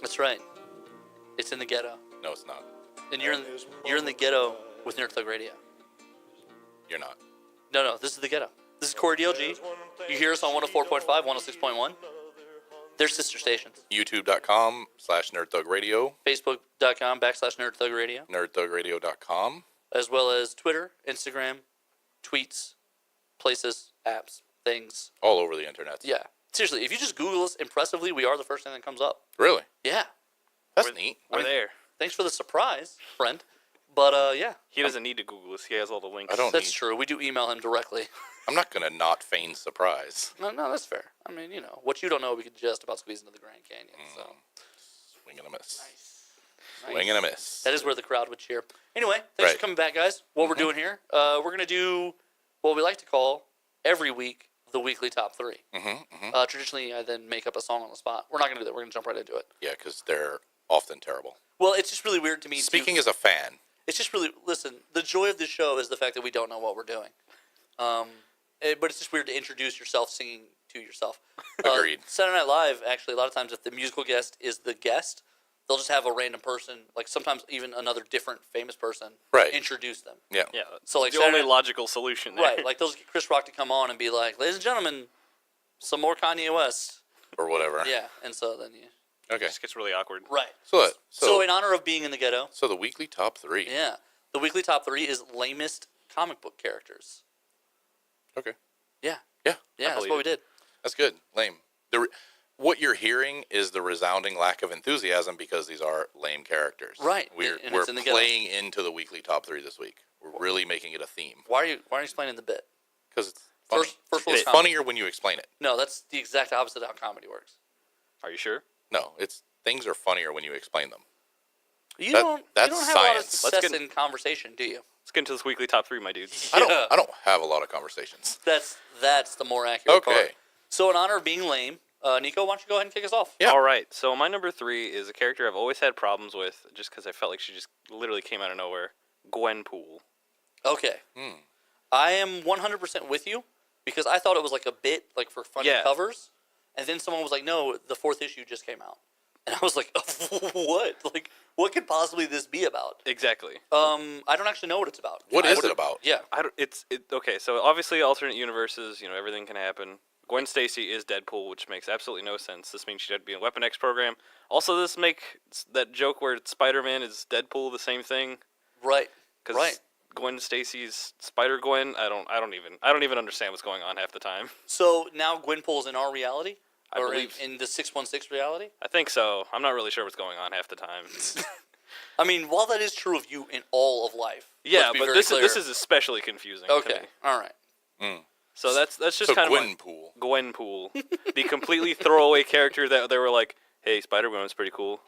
That's right. It's in the ghetto. No, it's not. And you're in the ghetto with Nerd Thug Radio. You're not. No, this is the ghetto. This is Corey DLG. You hear us on 104.5, 106.1. They're sister stations. YouTube.com/NerdThugRadio. Facebook.com/NerdThugRadio. NerdThugRadio.com. As well as Twitter, Instagram, tweets, places, apps, things. All over the internet. Yeah. Seriously, if you just Google us impressively, we are the first thing that comes up. Really? Yeah. That's neat. We're there. Thanks for the surprise, friend. But, yeah. He doesn't need to Google us. He has all the links. That's true. We do email him directly. I'm not going to not feign surprise. No, that's fair. I mean, what you don't know, we could just about squeeze into the Grand Canyon. So. Swing and a miss. Nice. Swing and a miss. That is where the crowd would cheer. Anyway, thanks for coming back, guys. What we're doing here, we're going to do what we like to call every week the weekly top 3. Traditionally, I then make up a song on the spot. We're not going to do that. We're going to jump right into it. Yeah, because they're often terrible. Well, it's just really weird to me. Speaking as a fan. It's just really, listen, the joy of this show is the fact that we don't know what we're doing. But it's just weird to introduce yourself singing to yourself. Agreed. Saturday Night Live, actually, a lot of times if the musical guest is the guest, they'll just have a random person, like sometimes even another different famous person, introduce them. Yeah. Yeah. So like the only logical solution there. Right. Like they'll get Chris Rock to come on and be like, ladies and gentlemen, some more Kanye West. Or whatever. Yeah. And so then you. Okay. It just gets really awkward. Right. So in honor of being in the ghetto. So the weekly top 3. Yeah. The weekly top 3 is lamest comic book characters. Okay. Yeah. Yeah. Yeah, that's what we did. That's good. Lame. What you're hearing is the resounding lack of enthusiasm because these are lame characters. Right. We're playing into the weekly top 3 this week. We're really making it a theme. Why are you explaining the bit? Because it's funny. First it's funnier when you explain it. No, that's the exact opposite of how comedy works. Are you sure? No, things are funnier when you explain them. You don't have science. a lot of success in conversation, do you? Let's get into this weekly top 3, my dudes. Yeah. I don't have a lot of conversations. That's the more accurate part. So in honor of being lame, Nico, why don't you go ahead and kick us off? Yeah. All right. So my number 3 is a character I've always had problems with just because I felt like she just literally came out of nowhere. Gwenpool. Okay. I am 100% with you because I thought it was like a bit, like for funny covers. And then someone was like, no, the 4th issue just came out. And I was like, what? Like, what could possibly this be about? Exactly. I don't actually know what it's about. What is it about? Yeah. Okay, so obviously alternate universes, everything can happen. Gwen Stacy is Deadpool, which makes absolutely no sense. This means she'd have to be in a Weapon X program. Also, this make that joke where Spider-Man is Deadpool the same thing. Right. Because Gwen Stacy's Spider-Gwen, I don't even understand what's going on half the time. So now Gwenpool's in our reality? I believe in the 616 reality? I think so. I'm not really sure what's going on half the time. I mean, while that is true of you in all of life. Yeah, but this is especially confusing. Okay, to me. all right. So that's just kind of Gwenpool, the completely throwaway character that they were like, "Hey, Spider-Gwen was pretty cool,"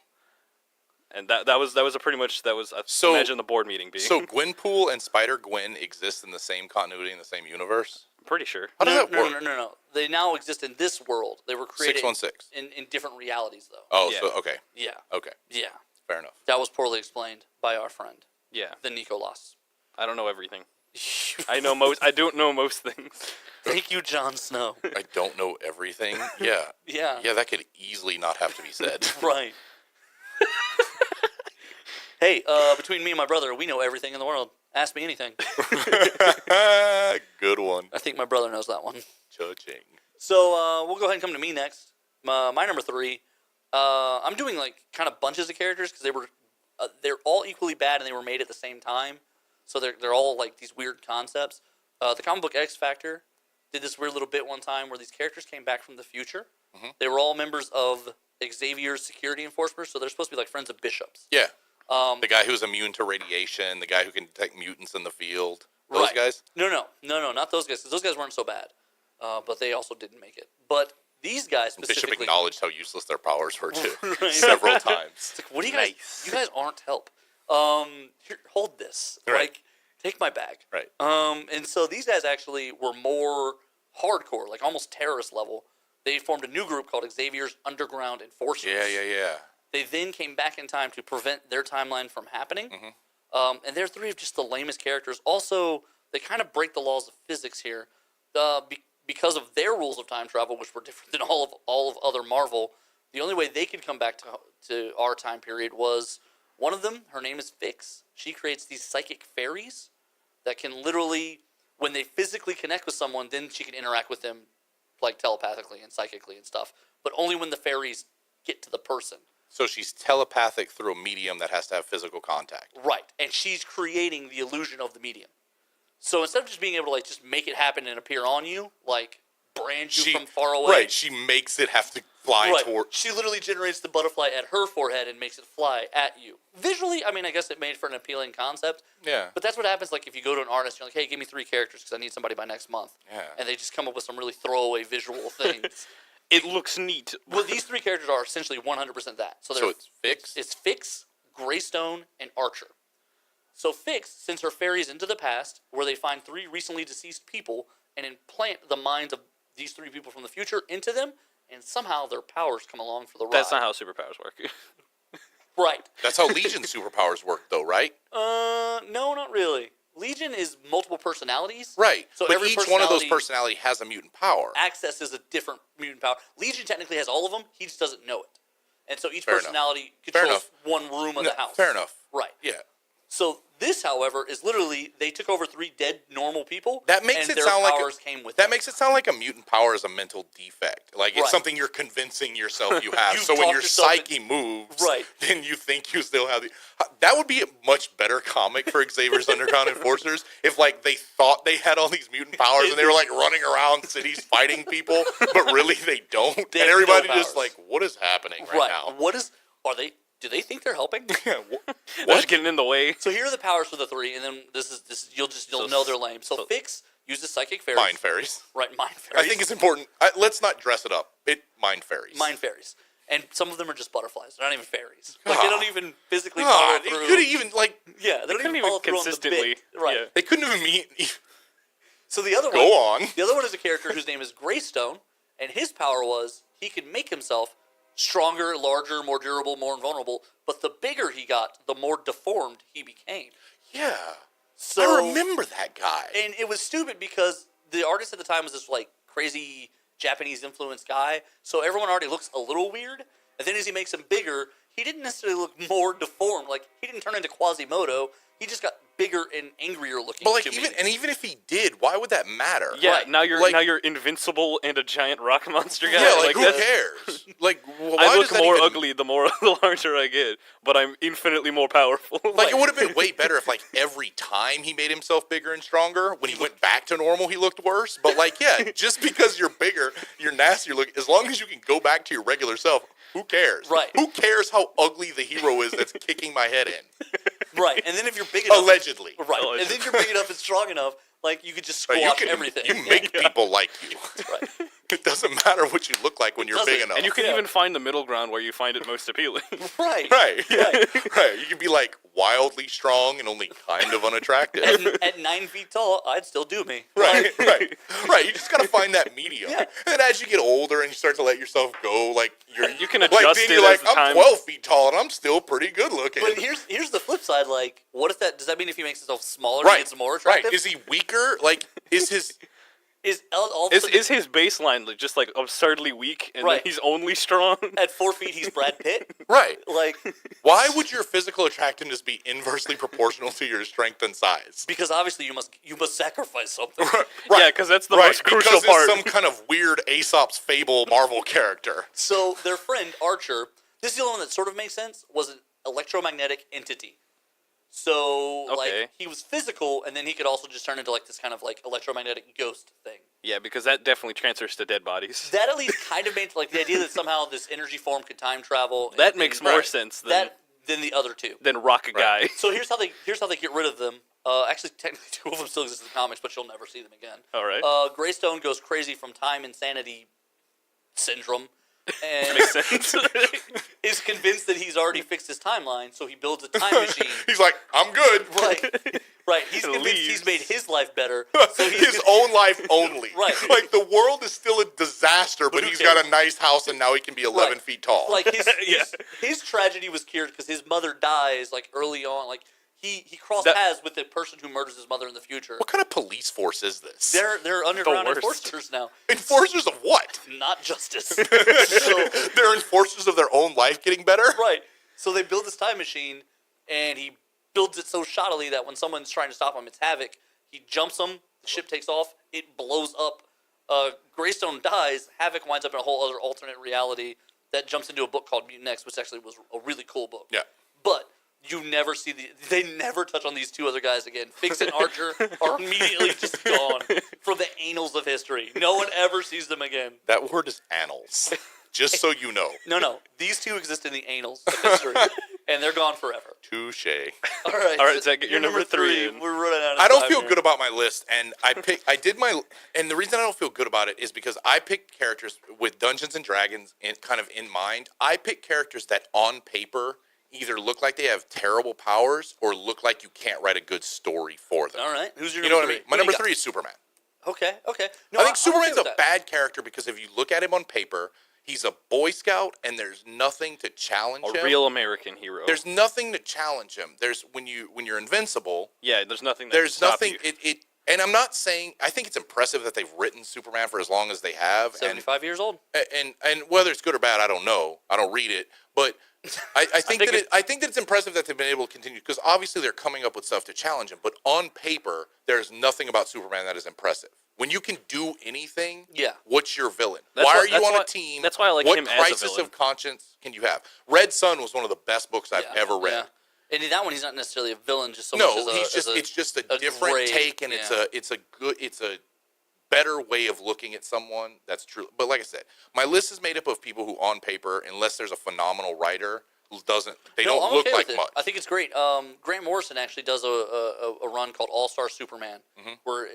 and that was imagine the board meeting being. So Gwenpool and Spider-Gwen exist in the same continuity in the same universe. I'm pretty sure. How does that work? No. They now exist in this world. They were created 616 in different realities, though. Oh, yeah. So okay. Yeah. Okay. Yeah. Fair enough. That was poorly explained by our friend. Yeah. The Nicolas. I don't know everything. I don't know most things. Thank you, Jon Snow. I don't know everything. Yeah. Yeah. Yeah, that could easily not have to be said. Right. Hey, between me and my brother, we know everything in the world. Ask me anything. Good one. I think my brother knows that one. Cha-ching. So we'll go ahead and come to me next. My number 3. I'm doing like kind of bunches of characters because they're all equally bad and they were made at the same time. So they're all like these weird concepts. The comic book X Factor did this weird little bit one time where these characters came back from the future. Mm-hmm. They were all members of Xavier's security enforcers, so they're supposed to be like friends of bishops. Yeah. The guy who's immune to radiation, the guy who can detect mutants in the field. Those guys? No, not those guys, because those guys weren't so bad. But they also didn't make it. But these guys specifically... Bishop acknowledged how useless their powers were, too, several times. It's like, what do you guys... Nice. You guys aren't help. Here, hold this. Right. Like, take my bag. Right. And so these guys actually were more hardcore, like almost terrorist level. They formed a new group called Xavier's Underground Enforcers. Yeah. They then came back in time to prevent their timeline from happening. Mm-hmm. And they're 3 of just the lamest characters. Also, they kind of break the laws of physics here. Because of their rules of time travel, which were different than all of other Marvel, the only way they could come back to our time period was one of them. Her name is Fix. She creates these psychic fairies that can literally, when they physically connect with someone, then she can interact with them like telepathically and psychically and stuff. But only when the fairies get to the person. So she's telepathic through a medium that has to have physical contact. Right. And she's creating the illusion of the medium. So instead of just being able to like just make it happen and appear on you, like brand you from far away. Right. She makes it have to fly toward. She literally generates the butterfly at her forehead and makes it fly at you. Visually, I mean, I guess it made for an appealing concept. Yeah. But that's what happens like if you go to an artist, you're like, hey, give me 3 characters because I need somebody by next month. Yeah. And they just come up with some really throwaway visual things. It looks neat. Well, these 3 characters are essentially 100% that. So it's Fix? It's Fix, Greystone, and Archer. So Fix sends her fairies into the past where they find 3 recently deceased people and implant the minds of these 3 people from the future into them, and somehow their powers come along for the ride. That's not how superpowers work. Right. That's how Legion superpowers work, though, right? No, not really. Legion is multiple personalities. Right. So but every each one of those personality personalities has a mutant power. accesses a different mutant power. Legion technically has all of them. He just doesn't know it. And so each Fair enough. personality Fair controls enough. one room of the house. Fair enough. Right. Yeah. So this, however, is literally they took over 3 dead normal people. That makes and it their sound like powers came with that them. makes it sound like a mutant power is a mental defect. Like it's Right. something you're convincing yourself you have. You've So when talked your yourself psyche moves, Right. then you think you still have the. That would be a much better comic for Xavier's Underground Enforcers if like they thought they had all these mutant powers and they were like running around cities fighting people, but really they don't. They And have no everybody just powers. like, what is happening right now? What is? Are they? Do they think they're helping? Yeah, They're just getting in the way. So here are the powers for the 3, and then this is you'll know they're lame. So Fix uses psychic fairies. Mind fairies. Right, mind fairies. I think it's important. Let's not dress it up. Mind fairies. mind fairies, and some of them are just butterflies. They're not even fairies. Like they don't even physically follow God, through. it could even like Yeah, they don't couldn't even follow even through on the consistently. bit. Right. Yeah. they couldn't even meet. So the other one. Go on. The other one is a character whose name is Greystone, and his power was he could make himself stronger, larger, more durable, more invulnerable. But the bigger he got, the more deformed he became. Yeah. So I remember that guy. And it was stupid because the artist at the time was this like crazy Japanese influenced guy. So everyone already looks a little weird. And then as he makes him bigger, he didn't necessarily look more deformed. Like he didn't turn into Quasimodo. He just got bigger and angrier looking. But like to me. even if he did, why would that matter? Yeah, Right. now you're Like- invincible and a giant rock monster guy. Yeah, like who that's- cares? Like why I does look that more even, ugly the larger I get, but I'm infinitely more powerful. Like it would have been way better if like every time he made himself bigger and stronger, when he went back to normal, he looked worse. But like yeah, just because you're bigger, you're nastier looking. As long as you can go back to your regular self, who cares? Right. Who cares how ugly the hero is that's kicking my head in? Right. And then if you're big enough. Allegedly. Right. And then you're big enough and strong enough, like you could just squash Right, everything. You make people like you. Right. It doesn't matter what you look like when you're Doesn't. big enough. and you can Yeah. even find the middle ground where you find it most appealing. Right. Right. Right. You can be like wildly strong and only kind of unattractive. At 9 feet tall, I'd still do me. Right. Right. You just gotta find that medium. Yeah. And then as you get older and you start to let yourself go, like You can like adjust then it you're like, as the I'm time. 12 feet tall and I'm still pretty good looking. But here's the flip side. Like, what if that does that mean if he makes himself smaller, right. he gets more attractive? Right. Is he weaker? Like, is his Is all of a sudden, Is his baseline like, just like absurdly weak, and Right. then he's only strong? at 4 feet he's Brad Pitt? right? Like, Why would your physical attractiveness be inversely proportional to your strength and size? because obviously you must sacrifice something. Right. Yeah, because that's the Right, most crucial because part. it's some kind of weird Aesop's Fable Marvel character. So their friend Archer, this is the only one that sort of makes sense, was an electromagnetic entity. So Okay. like he was physical, and then he could also just turn into like this kind of like electromagnetic ghost thing. Yeah, because that definitely transfers to dead bodies. That at least kind of made like the idea that somehow this energy form could time travel. That and- makes and- more Right. sense than than the other two. rock a guy. So here's how they get rid of them. Actually, technically, 2 of them still exist in the comics, but you'll never see them again. All right, Greystone goes crazy from time insanity syndrome, and makes sense. is convinced that he's already fixed his timeline, so he builds a time machine. He's like, I'm good. Right. He's And convinced leaves. he's made his life better. So he's His own life only. Right. Like the world is still a disaster, but who he's cares? got a nice house and now he can be 11 feet tall. like Yeah. his tragedy was cured because his mother dies like early on. Like he crossed That- paths with the person who murders his mother in the future. What kind of police force is this? They're underground worst. enforcers now, Enforcers of what? not justice. So They're enforcers of their own life getting better? right. So they build this time machine, and he builds it so shoddily that when someone's trying to stop him, it's Havoc. He jumps them. The ship takes off. It blows up. Greystone dies. Havoc winds up in a whole other alternate reality that jumps into a book called Mutant X, which actually was a really cool book. Yeah. But you never see they never touch on these two other guys again. Fix and Archer are immediately just gone from the annals of history. No one ever sees them again. That word is annals. Just so you know. No. These two exist in the annals of history, and they're gone forever. Touche. All right. All right, Zach, you're number 3 in. We're running out of I don't time feel here. good about my list, and and the reason I don't feel good about it is because I picked characters with Dungeons and Dragons in mind. I pick characters that on paper either look like they have terrible powers or look like you can't write a good story for them. All right. Who's your You know number what I mean? three? My What do number you got? 3 is Superman. Okay. No, I think I'm Superman's okay a with that. bad character because if you look at him on paper, he's a Boy Scout and there's nothing to challenge him. A real American hero. There's nothing to challenge him. There's when you're invincible. Yeah, there's nothing that There's can stop nothing. you. And I'm not saying. I think it's impressive that they've written Superman for as long as they have. 75 years old. And whether it's good or bad, I don't know. I don't read it, but I think that it's impressive that they've been able to continue because obviously they're coming up with stuff to challenge him. But on paper, there's nothing about Superman that is impressive. When you can do anything, Yeah. what's your villain? That's Why why- are you that's on why- a team? that's why I like what him as a crisis villain. of conscience can you have? Red Sun was one of the best books I've ever read. Yeah. And in that one, he's not necessarily a villain, just so No, much as it's just a different gray, take, and it's a better way of looking at someone. That's true. But like I said, my list is made up of people who, on paper, unless there's a phenomenal writer, I'm don't look okay like with it. much. I think it's great. Grant Morrison actually does a run called All Star Superman, where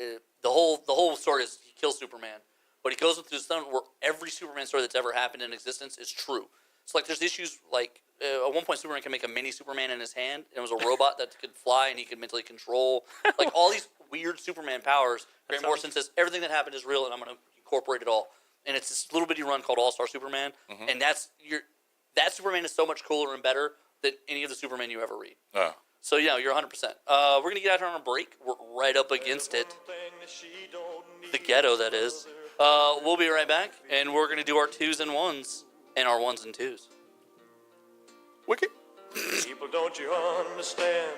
the whole story is he kills Superman, but he goes through this thing where every Superman story that's ever happened in existence is true. So like, there's issues like at one point Superman can make a mini Superman in his hand, and it was a robot that could fly and he could mentally control. Like all these weird Superman powers. Grant Morrison says everything that happened is real, and I'm going to incorporate it all. And it's this little bitty run called All Star Superman, and that Superman is so much cooler and better than any of the Superman you ever read. So yeah, you're 100%. We're gonna get out here on a break. We're right up against it. The ghetto, that is. We'll be right back, and we're gonna do our 2s and 1s and our 1s and 2s. Wicked. People, don't you understand?